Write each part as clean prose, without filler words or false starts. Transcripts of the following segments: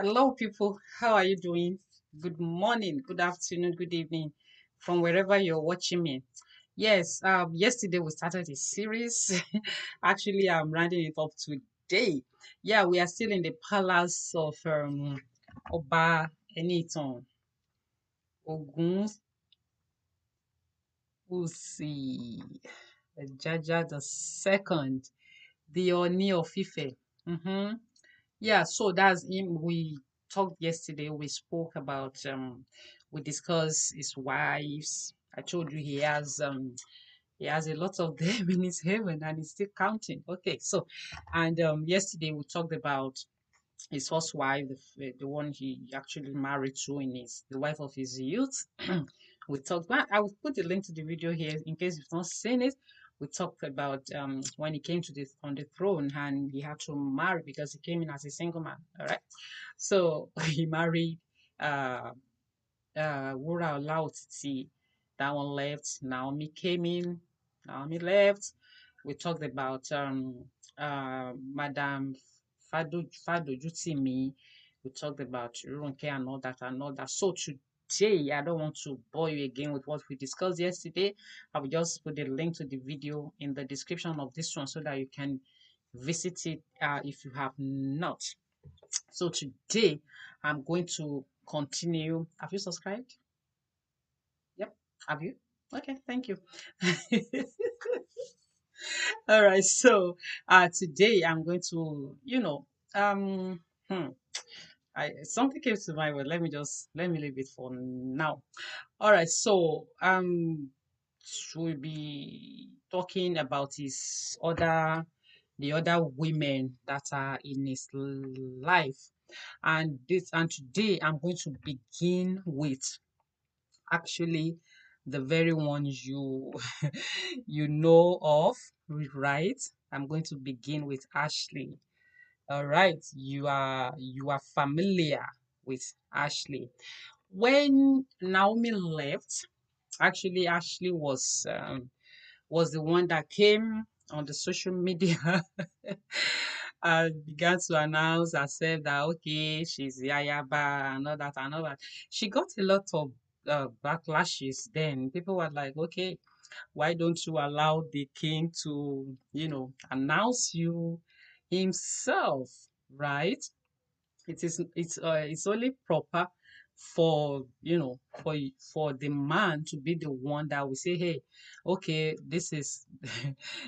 Hello, people. How are you doing? Good morning, good afternoon, good evening, from wherever you're watching me. Yes, yesterday we started a series. Actually, I'm rounding it up today. Yeah, we are still in the palace of Oba Enitan Ogunwusi, Jaja the second, the Ooniofife. Mm-hmm. Yeah, so that's him. We talked yesterday. We spoke about we discussed his wives. I told you he has a lot of them in his heaven and he's still counting. Okay, so and yesterday we talked about his first wife, the one he actually married to in his the wife of his youth. We talked about, I will put the link to the video here in case you've not seen it. We talked about when he came to this on the throne and he had to marry because he came in as a single man. All right. So he married uh Wura Olaotiti. That one left. Naomi came in. Naomi left. We talked about Madam Fadojutimi. We talked about Runke and all that and all that. So today, I don't want to bore you again with what we discussed yesterday. I will just put the link to the video in the description of this one so that you can visit it if you have not. So today, I'm going to continue. Have you subscribed? Yep. Have you? Okay, thank you. All right. So today I'm going to, um hmm, something came to my word. Let me leave it for now. All right. So we'll be talking about the other women that are in his life. And today I'm going to begin with actually the very ones you you know of, right? I'm going to begin with Ashley. All right, you are familiar with Ashley. When Naomi left, actually Ashley was the one that came on the social media and began to announce herself that okay, she's Yayaba and all that and all that. She got a lot of backlashes then. People were like, okay, why don't you allow the king to, announce you himself, right? It's only proper for for the man to be the one that will say, hey, okay, this is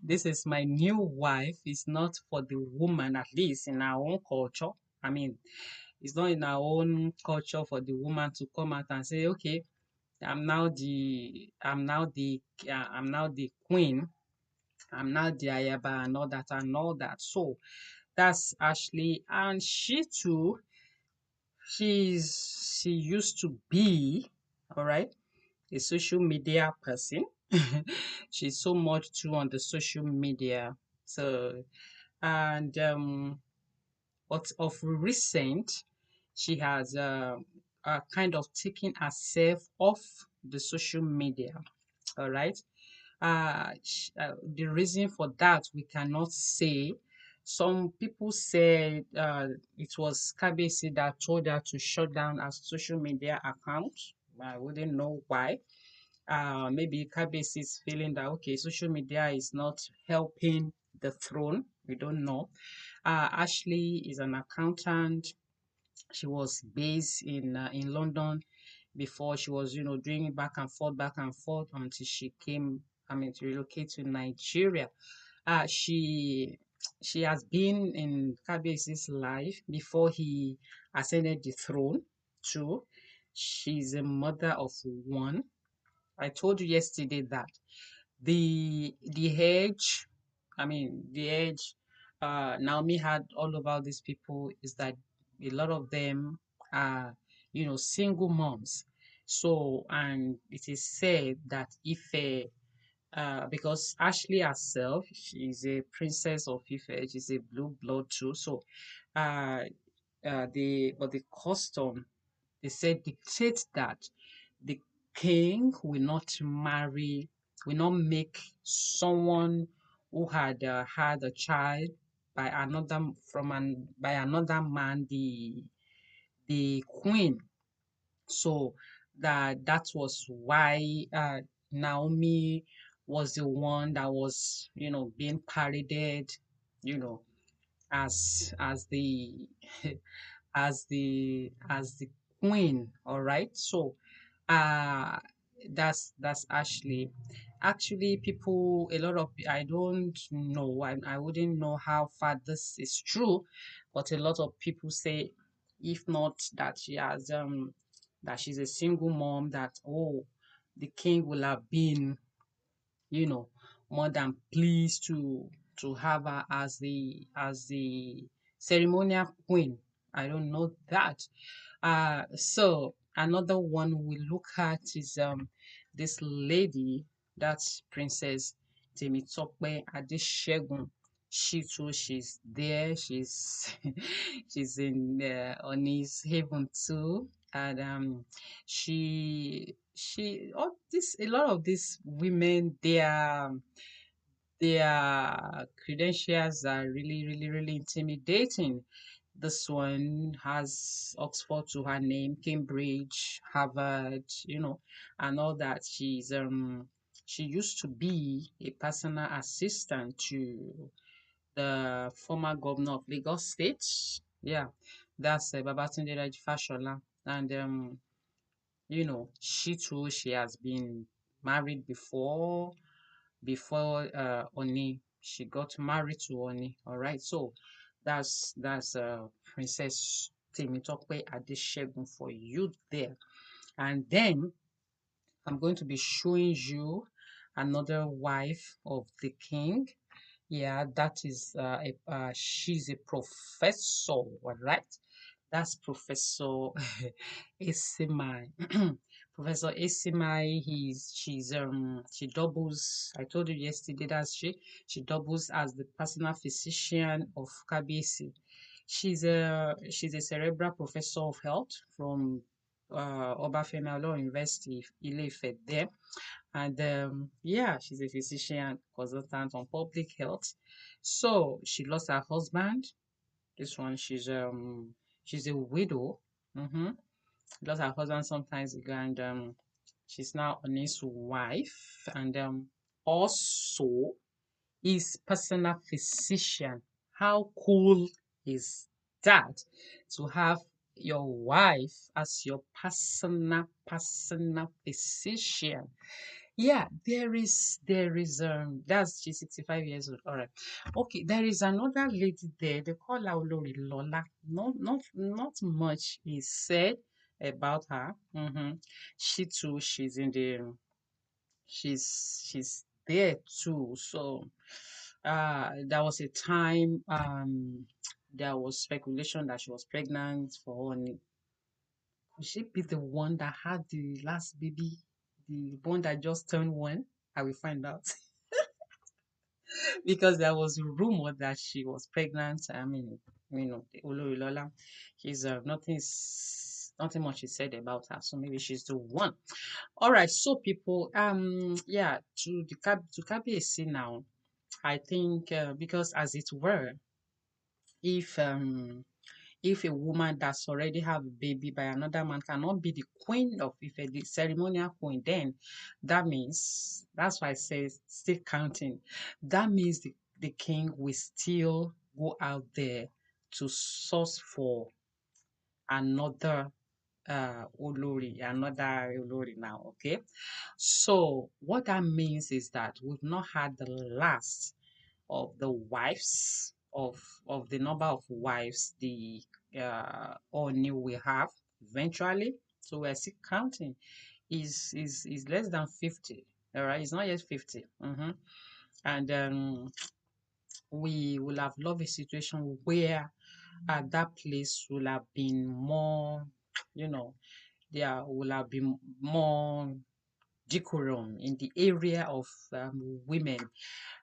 this is my new wife. It's not for the woman, at least in our own culture. I mean, it's not in our own culture for the woman to come out and say, okay, I'm now the queen. I'm now the ayaba and all that and all that. So that's Ashley, and she too, she used to be, all right, a social media person. She's so much too on the social media. So and but of recent, she has kind of taken herself off the social media. All right. The reason for that we cannot say. Some people said it was Kabesi that told her to shut down her social media account. I wouldn't know why. Maybe Kabesi is feeling that okay, social media is not helping the throne. We don't know. Ashley is an accountant. She was based in London before. She was, doing it back and forth until she came, I mean, to relocate to Nigeria. She has been in Kabiyesi's life before he ascended the throne too. She's a mother of one. I told you yesterday that the age, I mean the age Naomi had all about these people is that a lot of them are, single moms. So, and it is said that if because Ashley herself, she's a princess of Ife, she's a blue blood too. So, uh, the custom, they said, dictates that the king will not marry, will not make someone who had had a child by another man the queen. So that was why Naomi was the one that was, being paraded, you know, as the as the queen. All right. So uh that's actually people, a lot of I don't know, I wouldn't know how far this is true, but a lot of people say, if not that she has that she's a single mom, that the king will have been, you know, more than pleased to have her as the ceremonial queen. I don't know that. So another one we look at is this lady, that's Princess Temitope Adeshegun. She too, she's there. She's she's in Ooni's haven too, and all this a lot of these women, their credentials are really, really, really intimidating. This one has Oxford to her name, Cambridge, Harvard, and all that. She used to be a personal assistant to the former governor of Lagos State. Yeah, that's Babatunde Raji Fashola. And she too, she has been married before Oni. She got married to Oni. All right. So that's Princess Temitope Adeshegun for you there. And then I'm going to be showing you another wife of the king. Yeah, that is she's a professor, all right? That's Professor Asimai. Professor Asimai, she doubles. I told you yesterday that she doubles as the personal physician of Kabisi. She's a cerebral professor of health from Oba Enitan University, Ile-Ife there. And yeah, she's a physician consultant on public health. So she lost her husband. This one, she's a widow. Mm-hmm. Lost her husband sometimes ago, and she's now on his wife, and also his personal physician. How cool is that, to have your wife as your personal physician? Yeah, there is that's she's 65 years old. All right. Okay, there is another lady there. They call her Olori Lola. Not much is said about her. She too, she's there too. So there was a time there was speculation that she was pregnant for Ooni. Could she be the one that had the last baby? The one that just turned one? I will find out. Because there was rumor that she was pregnant. I mean, the Olori Lola, she's nothing much is said about her. So maybe she's the one. All right, so people, yeah, to Kabiyesi now. I think because as it were, if if a woman that's already have a baby by another man cannot be the queen of Ife, the ceremonial queen, then that means, that's why I say still counting. That means the king will still go out there to source for another another Olori now, okay? So what that means is that we've not had the last of the wives of the number of wives the Ooni will have eventually. So we're still counting. Is less than 50. All right, it's not yet 50. And we will have loved a situation where that place will have been more, you know, there will have been more decorum in the area of women.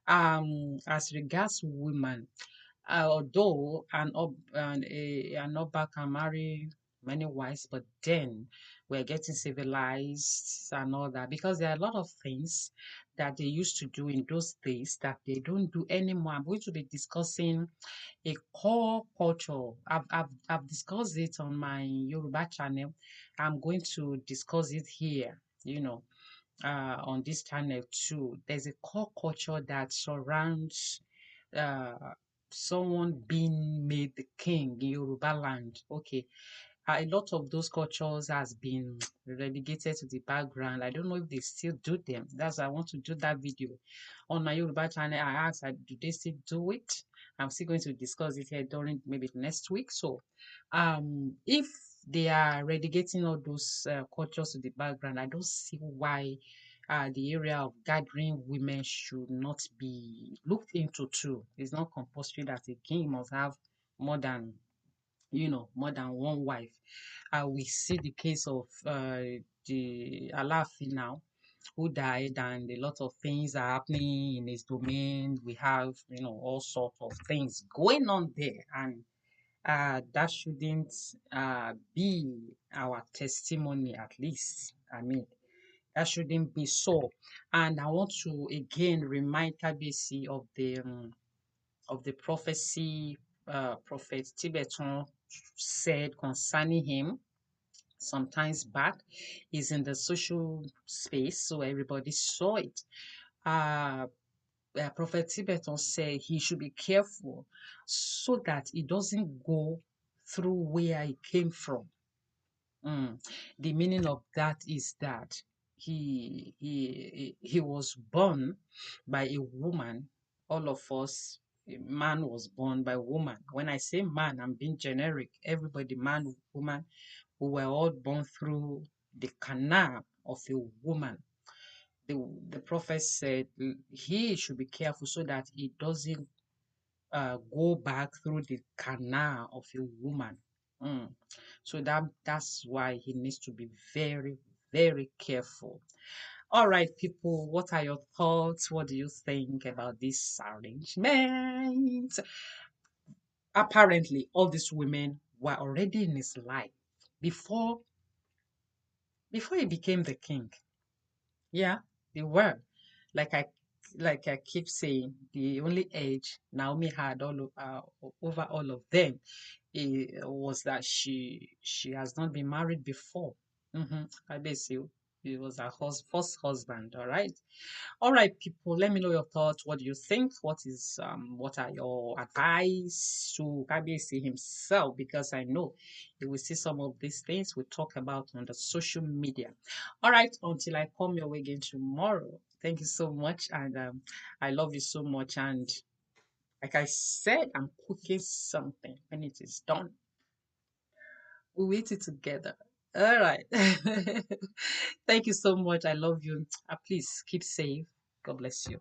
As regards women, although an Oba can marry many wives, but then we're getting civilized and all that, because there are a lot of things that they used to do in those days that they don't do anymore. I'm going to be discussing a core culture. I've discussed it on my Yoruba channel. I'm going to discuss it here, on this channel too. There's a core culture that surrounds uh, someone being made the king in Yoruba land. Okay, a lot of those cultures has been relegated to the background. I don't know if they still do them. That's why I want to do that video on my Yoruba channel. I asked, do they still do it? I'm still going to discuss it here during maybe next week. So, if they are relegating all those cultures to the background, I don't see why the area of gathering women should not be looked into too. It's not compulsory that a king must have more than more than one wife. We see the case of the Alafi now, who died, and a lot of things are happening in his domain. We have, all sorts of things going on there, and that shouldn't be our testimony, at least. I mean, that shouldn't be so. And I want to again remind KBC of the prophecy Prophet Tibetan said concerning him sometimes back. Is in the social space, so everybody saw it. Uh, Prophet Tibetan said he should be careful so that he doesn't go through where he came from. Mm. The meaning of that is that he was born by a woman. All of us, a man was born by a woman. When I say man, I'm being generic. Everybody, man, woman, we were all born through the canal of a woman. The prophet said he should be careful so that he doesn't go back through the canal of a woman. Mm. So that's why he needs to be very, very careful. All right, people, what are your thoughts? What do you think about this arrangement? Apparently, all these women were already in his life before before he became the king. Yeah, they were. Like I like I keep saying, the only age Naomi had over all of them was that she has not been married before. Mm-hmm. I basically it was her first husband. All right, people. Let me know your thoughts. What do you think? What are your advice to Kabiyesi himself? Because I know you will see some of these things we talk about on the social media. All right, until I come your way again tomorrow. Thank you so much, and I love you so much. And like I said, I'm cooking something. When it is done, we'll eat it together. All right. Thank you so much. I love you. Please keep safe. God bless you.